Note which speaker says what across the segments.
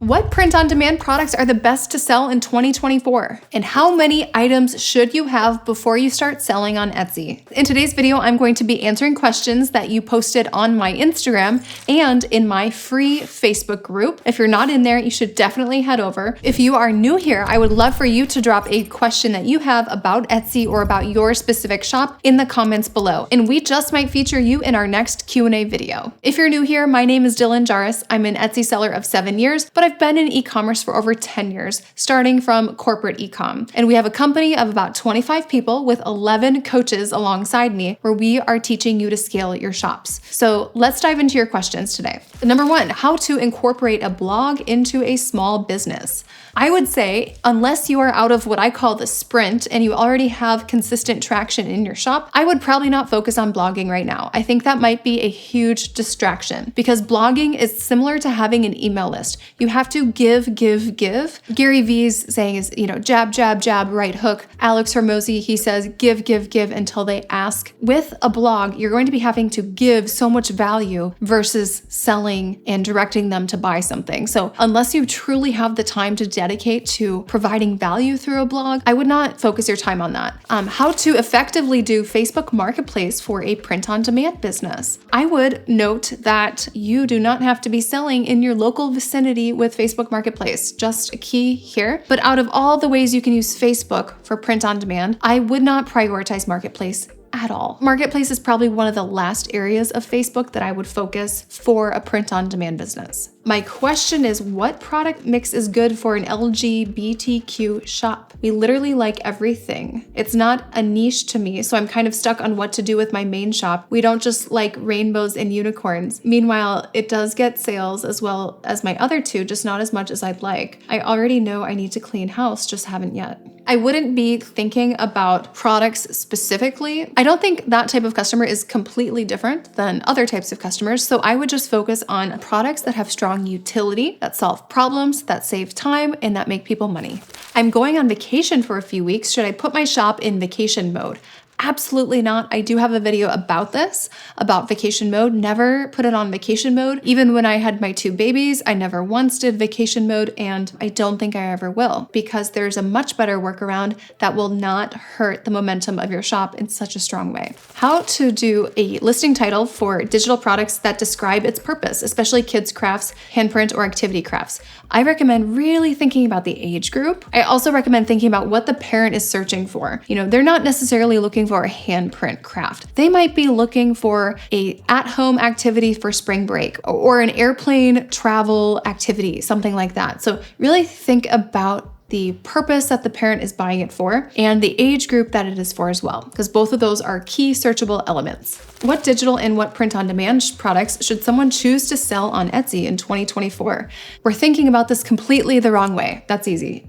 Speaker 1: What print-on-demand products are the best to sell in 2024? And how many items should you have before you start selling on Etsy? In today's video, I'm going to be answering questions that you posted on my Instagram and in my free Facebook group. If you're not in there, you should definitely head over. If you are new here, I would love for you to drop a question that you have about Etsy or about your specific shop in the comments below, and we just might feature you in our next Q&A video. If you're new here, my name is Dylan Jarris. I'm an Etsy seller of 7 years, but I've been in e-commerce for over 10 years, starting from corporate e-com. And we have a company of about 25 people with 11 coaches alongside me, where we are teaching you to scale your shops. So let's dive into your questions today. Number one, how to incorporate a blog into a small business. I would say, unless you are out of what I call the sprint and you already have consistent traction in your shop, I would probably not focus on blogging right now. I think that might be a huge distraction because blogging is similar to having an email list. You have to give. Gary Vee's saying is, jab, jab, jab, right hook. Alex Hormozi, he says, give until they ask. With a blog, you're going to be having to give so much value versus selling and directing them to buy something. So unless you truly have the time to dedicate to providing value through a blog, I would not focus your time on that. How to effectively do Facebook Marketplace for a print-on-demand business. I would note that you do not have to be selling in your local vicinity with Facebook Marketplace. Just a key here. But out of all the ways you can use Facebook for print-on-demand, I would not prioritize Marketplace at all. Marketplace is probably one of the last areas of Facebook that I would focus for a print-on-demand business. My question is, what product mix is good for an LGBTQ shop? We literally like everything. It's not a niche to me, so I'm kind of stuck on what to do with my main shop. We don't just like rainbows and unicorns. Meanwhile, it does get sales as well as my other two, just not as much as I'd like. I already know I need to clean house, just haven't yet. I wouldn't be thinking about products specifically. I don't think that type of customer is completely different than other types of customers, so I would just focus on products that have strong utility, that solve problems, that save time, and that make people money. I'm going on vacation for a few weeks. Should I put my shop in vacation mode? Absolutely not. I do have a video about this, about vacation mode. Never put it on vacation mode. Even when I had my 2 babies, I never once did vacation mode, and I don't think I ever will, because there's a much better workaround that will not hurt the momentum of your shop in such a strong way. How to do a listing title for digital products that describe its purpose, especially kids crafts, handprint, or activity crafts. I recommend really thinking about the age group. I also recommend thinking about what the parent is searching for. They're not necessarily looking for a handprint craft. They might be looking for a at-home activity for spring break or an airplane travel activity, something like that. So really think about the purpose that the parent is buying it for and the age group that it is for as well, because both of those are key searchable elements. What digital and what print-on-demand products should someone choose to sell on Etsy in 2024? We're thinking about this completely the wrong way. That's easy.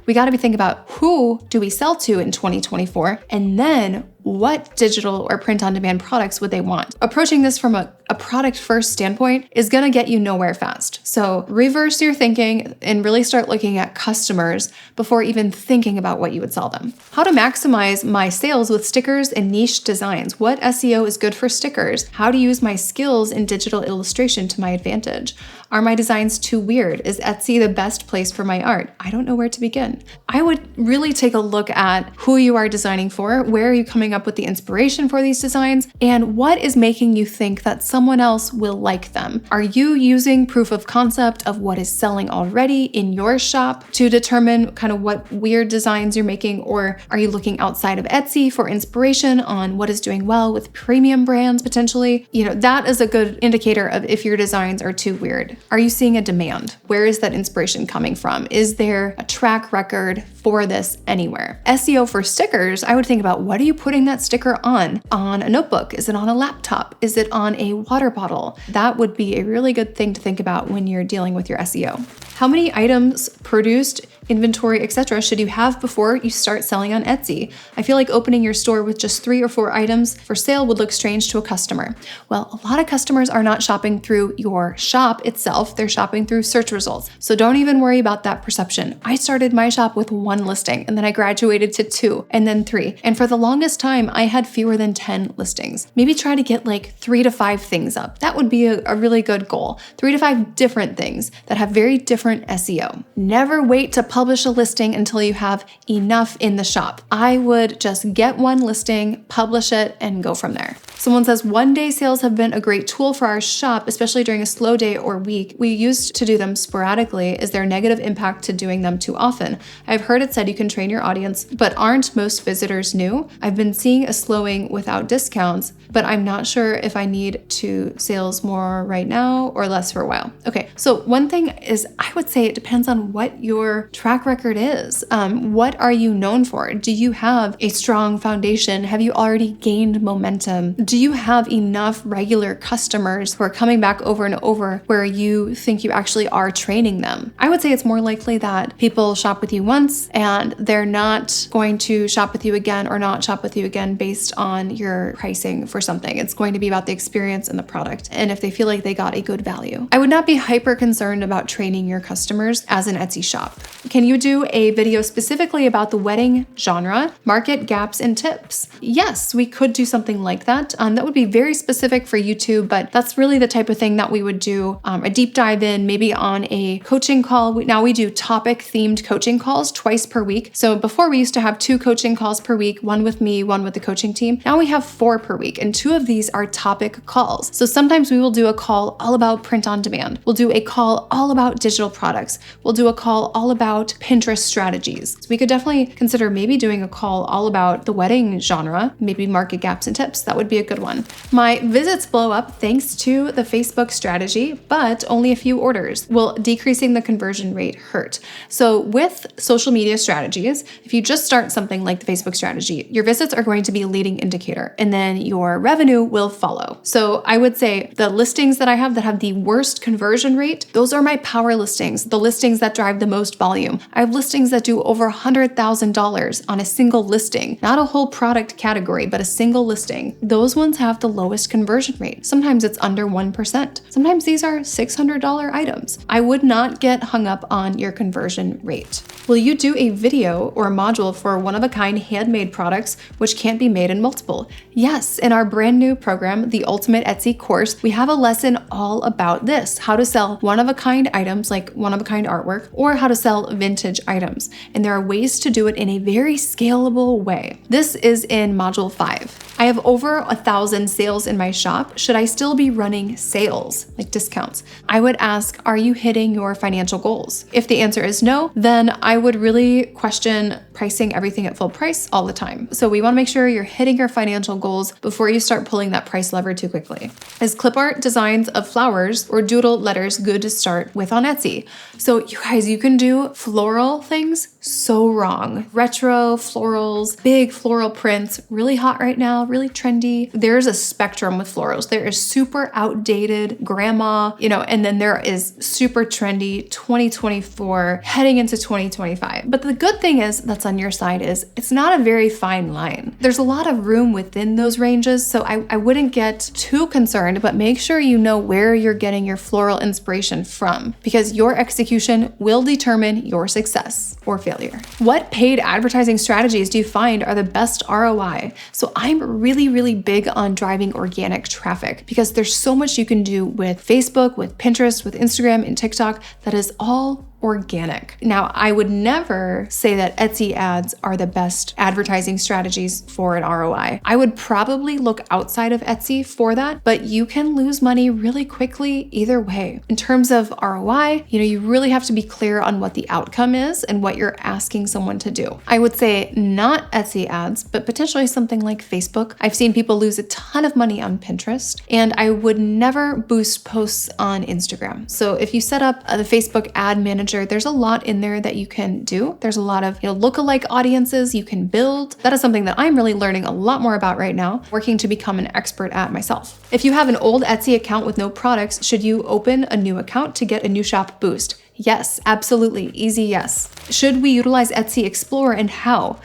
Speaker 1: We got to be thinking about who do we sell to in 2024, and then what digital or print-on-demand products would they want? Approaching this from a product-first standpoint is going to get you nowhere fast. So reverse your thinking and really start looking at customers before even thinking about what you would sell them. How to maximize my sales with stickers and niche designs. What SEO is good for stickers? How to use my skills in digital illustration to my advantage? Are my designs too weird? Is Etsy the best place for my art? I don't know where to begin. I would really take a look at who you are designing for, where are you coming up with the inspiration for these designs, and what is making you think that someone else will like them. Are you using proof of concept of what is selling already in your shop to determine kind of what weird designs you're making, or are you looking outside of Etsy for inspiration on what is doing well with premium brands potentially? That is a good indicator of if your designs are too weird. Are you seeing a demand? Where is that inspiration coming from? Is there a track record for this anywhere? SEO for stickers, I would think about, what are you putting that sticker on? On a notebook? Is it on a laptop? Is it on a water bottle? That would be a really good thing to think about when you're dealing with your SEO. How many items produced inventory, etc. should you have before you start selling on Etsy? I feel like opening your store with just 3 or 4 items for sale would look strange to a customer. Well, a lot of customers are not shopping through your shop itself, they're shopping through search results. So don't even worry about that perception. I started my shop with 1 listing, and then I graduated to 2 and then 3. And for the longest time, I had fewer than 10 listings. Maybe try to get like 3 to 5 things up. That would be a really good goal. 3 to 5 different things that have very different SEO. Never wait to publish a listing until you have enough in the shop. I would just get 1 listing, publish it, and go from there. Someone says, one-day sales have been a great tool for our shop, especially during a slow day or week. We used to do them sporadically. Is there a negative impact to doing them too often? I've heard it said you can train your audience, but aren't most visitors new? I've been seeing a slowing without discounts, but I'm not sure if I need to sales more right now or less for a while. Okay, so one thing is I would say it depends on what your track record is. What are you known for? Do you have a strong foundation? Have you already gained momentum? Do you have enough regular customers who are coming back over and over where you think you actually are training them? I would say it's more likely that people shop with you once and they're not going to shop with you again or not shop with you again based on your pricing for something. It's going to be about the experience and the product, and if they feel like they got a good value. I would not be hyper concerned about training your customers as an Etsy shop. Can you do a video specifically about the wedding genre, market gaps and tips? Yes, we could do something like that. That would be very specific for YouTube, but that's really the type of thing that we would do a deep dive in, maybe on a coaching call. Now we do topic themed coaching calls twice per week. So before we used to have 2 coaching calls per week, 1 with me, 1 with the coaching team. Now we have 4 per week, and 2 of these are topic calls. So sometimes we will do a call all about print on demand. We'll do a call all about digital products. We'll do a call all about Pinterest strategies. So we could definitely consider maybe doing a call all about the wedding genre, maybe market gaps and tips. That would be a good one. My visits blow up thanks to the Facebook strategy, but only a few orders. Will decreasing the conversion rate hurt? So with social media strategies, if you just start something like the Facebook strategy, your visits are going to be a leading indicator, and then your revenue will follow. So I would say the listings that I have that have the worst conversion rate, those are my power listings, the listings that drive the most volume. I have listings that do over $100,000 on a single listing, not a whole product category, but a single listing. Those ones have the lowest conversion rate. Sometimes it's under 1%. Sometimes these are $600 items. I would not get hung up on your conversion rate. Will you do a video or a module for one-of-a-kind handmade products which can't be made in multiple? Yes, in our brand new program, the Ultimate Etsy course, we have a lesson all about this, how to sell one-of-a-kind items like one-of-a-kind artwork, or how to sell vintage items. And there are ways to do it in a very scalable way. This is in module 5. I have over 1,000 sales in my shop. Should I still be running sales, like discounts? I would ask, are you hitting your financial goals? If the answer is no, then I would really question pricing everything at full price all the time. So we want to make sure you're hitting your financial goals before you start pulling that price lever too quickly. Is clip art designs of flowers or doodle letters good to start with on Etsy? So you guys, you can do floral things so wrong. Retro florals, big floral prints, really hot right now, really trendy. There's a spectrum with florals. There is super outdated grandma, and then there is super trendy 2024 heading into 2025. But the good thing is that's on your side is it's not a very fine line. There's a lot of room within those ranges. So I wouldn't get too concerned, but make sure you know where you're getting your floral inspiration from, because your execution will determine your success or failure. What paid advertising strategies do you find are the best ROI? So I'm really big on driving organic traffic because there's so much you can do with Facebook, with Pinterest, with Instagram and TikTok that is all organic. Now, I would never say that Etsy ads are the best advertising strategies for an ROI. I would probably look outside of Etsy for that, but you can lose money really quickly either way. In terms of ROI, you really have to be clear on what the outcome is and what you're asking someone to do. I would say not Etsy ads, but potentially something like Facebook. I've seen people lose a ton of money on Pinterest, and I would never boost posts on Instagram. So if you set up the Facebook ad manager, there's a lot in there that you can do. There's a lot of lookalike audiences you can build. That is something that I'm really learning a lot more about right now, working to become an expert at myself. If you have an old Etsy account with no products, should you open a new account to get a new shop boost? Yes, absolutely. Easy yes. Should we utilize Etsy Explorer and how?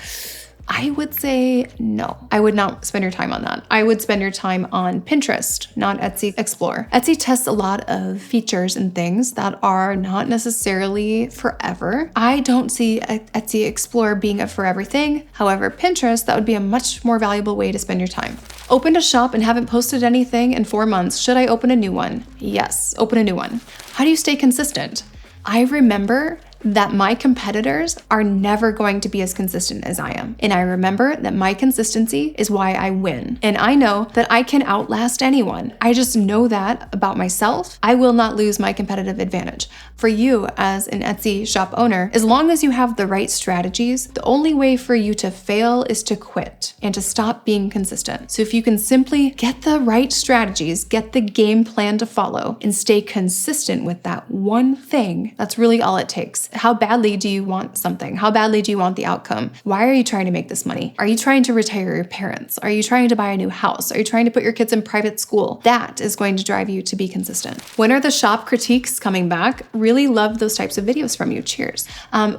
Speaker 1: I would say no. I would not spend your time on that. I would spend your time on Pinterest, not Etsy Explorer. Etsy tests a lot of features and things that are not necessarily forever. I don't see Etsy Explorer being a forever thing. However, Pinterest, that would be a much more valuable way to spend your time. Opened a shop and haven't posted anything in 4 months. Should I open a new one? Yes, open a new one. How do you stay consistent? I remember that my competitors are never going to be as consistent as I am. And I remember that my consistency is why I win. And I know that I can outlast anyone. I just know that about myself. I will not lose my competitive advantage. For you as an Etsy shop owner, as long as you have the right strategies, the only way for you to fail is to quit and to stop being consistent. So if you can simply get the right strategies, get the game plan to follow, and stay consistent with that one thing, that's really all it takes. How badly do you want something? How badly do you want the outcome? Why are you trying to make this money? Are you trying to retire your parents? Are you trying to buy a new house? Are you trying to put your kids in private school? That is going to drive you to be consistent. When are the shop critiques coming back? Really love those types of videos from you. Cheers.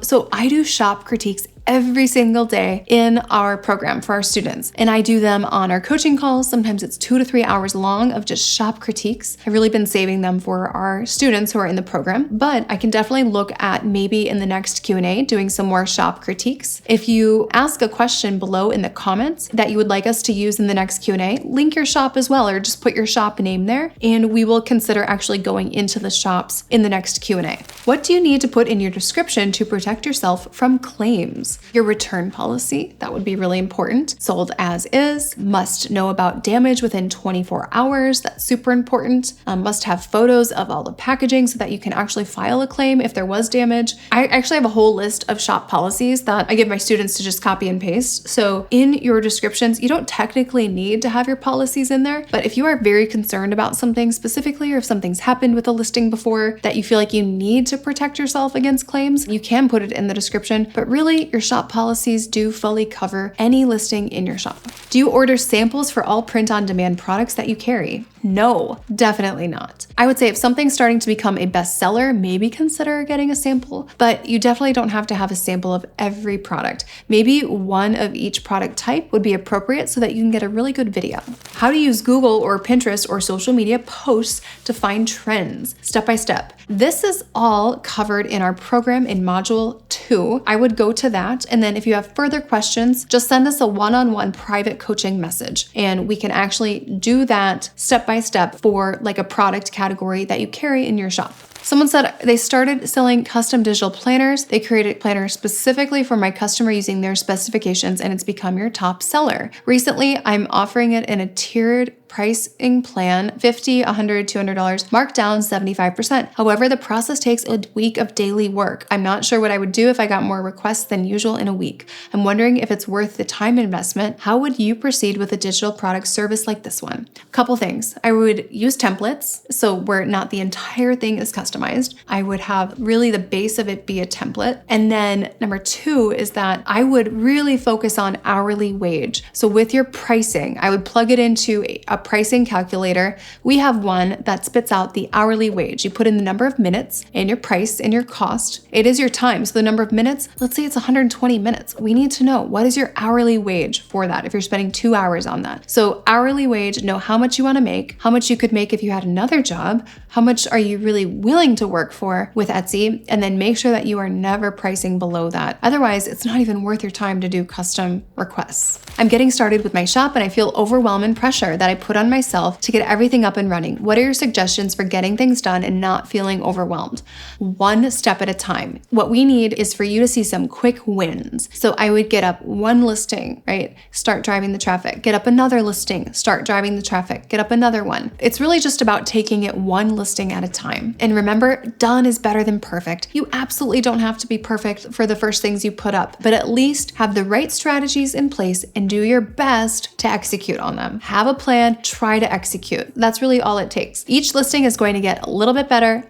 Speaker 1: So I do shop critiques every single day in our program for our students. And I do them on our coaching calls. Sometimes it's 2 to 3 hours long of just shop critiques. I've really been saving them for our students who are in the program, but I can definitely look at maybe in the next Q&A doing some more shop critiques. If you ask a question below in the comments that you would like us to use in the next Q&A, link your shop as well, or just put your shop name there, and we will consider actually going into the shops in the next Q&A. What do you need to put in your description to protect yourself from claims? Your return policy, that would be really important. Sold as is, must know about damage within 24 hours. That's super important. Must have photos of all the packaging so that you can actually file a claim if there was damage. I actually have a whole list of shop policies that I give my students to just copy and paste. So in your descriptions, you don't technically need to have your policies in there, but if you are very concerned about something specifically, or if something's happened with a listing before that you feel like you need to protect yourself against claims, you can put it in the description, but really your shop policies do fully cover any listing in your shop. Do you order samples for all print-on-demand products that you carry? No, definitely not. I would say if something's starting to become a bestseller, maybe consider getting a sample, but you definitely don't have to have a sample of every product. Maybe one of each product type would be appropriate so that you can get a really good video. How to use Google or Pinterest or social media posts to find trends, step by step. This is all covered in our program in Module 2. I would go to that, and then if you have further questions, just send us a one-on-one private coaching message, and we can actually do that step by step for like a product category that you carry in your shop. Someone said they started selling custom digital planners. They created planners specifically for my customer using their specifications, and it's become your top seller. Recently, I'm offering it in a tiered pricing plan, $50, $100, $200, marked down 75%. However, the process takes a week of daily work. I'm not sure what I would do if I got more requests than usual in a week. I'm wondering if it's worth the time investment. How would you proceed with a digital product service like this one? Couple things. I would use templates, so where not the entire thing is customized. I would have really the base of it be a template. And then number 2 is that I would really focus on hourly wage. So with your pricing, I would plug it into a pricing calculator. We have one that spits out the hourly wage. You put in the number of minutes and your price and your cost. It is your time. So the number of minutes, let's say it's 120 minutes. We need to know what is your hourly wage for that if you're spending 2 hours on that. So hourly wage, know how much you want to make, how much you could make if you had another job, how much are you really willing to work for with Etsy, and then make sure that you are never pricing below that. Otherwise, it's not even worth your time to do custom requests. I'm getting started with my shop and I feel overwhelming pressure that I put on myself to get everything up and running. What are your suggestions for getting things done and not feeling overwhelmed? One step at a time. What we need is for you to see some quick wins. So I would get up one listing, right? Start driving the traffic. Get up another listing. Start driving the traffic. Get up another one. It's really just about taking it one listing at a time. And remember, done is better than perfect. You absolutely don't have to be perfect for the first things you put up, but at least have the right strategies in place and do your best to execute on them. Have a plan, try to execute. That's really all it takes. Each listing is going to get a little bit better,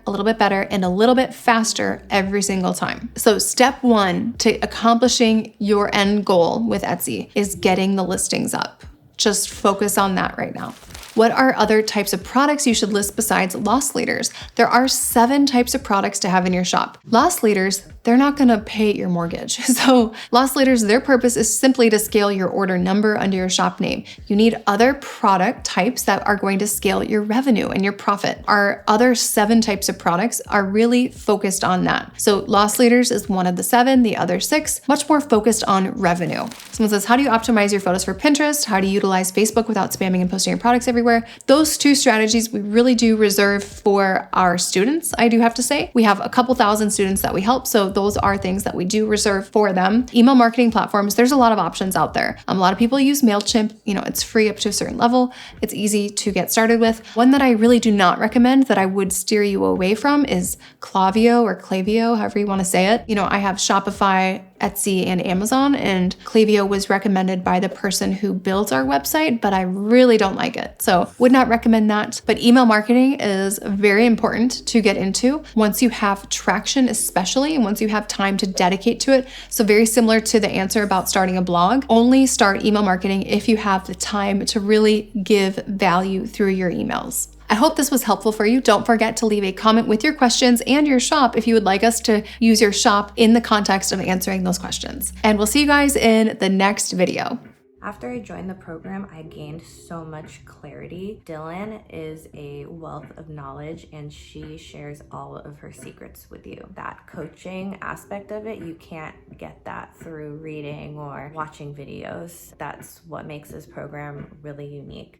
Speaker 1: and a little bit faster every single time. So step 1 to accomplishing your end goal with Etsy is getting the listings up. just focus on that right now. What are other types of products you should list besides loss leaders? There are 7 types of products to have in your shop. Loss leaders, they're not gonna pay your mortgage. So loss leaders, their purpose is simply to scale your order number under your shop name. You need other product types that are going to scale your revenue and your profit. Our other 7 types of products are really focused on that. So loss leaders is one of the 7, the other 6, much more focused on revenue. Someone says, how do you optimize your photos for Pinterest? How do you utilize Facebook without spamming and posting your products everywhere? Those 2 strategies we really do reserve for our students, I do have to say. We have a couple thousand students that we help, so those are things that we do reserve for them. Email marketing platforms, there's a lot of options out there. A lot of people use MailChimp. It's free up to a certain level. It's easy to get started with. One that I really do not recommend, that I would steer you away from, is Klaviyo or Klaviyo, however you want to say it. I have Shopify, Etsy, and Amazon, and Klaviyo was recommended by the person who builds our website, but I really don't like it. So would not recommend that. But email marketing is very important to get into once you have traction, especially, and once you have time to dedicate to it. So very similar to the answer about starting a blog, only start email marketing if you have the time to really give value through your emails. I hope this was helpful for you. Don't forget to leave a comment with your questions and your shop if you would like us to use your shop in the context of answering those questions. And we'll see you guys in the next video.
Speaker 2: After I joined the program, I gained so much clarity. Dylan is a wealth of knowledge and she shares all of her secrets with you. That coaching aspect of it, you can't get that through reading or watching videos. That's what makes this program really unique.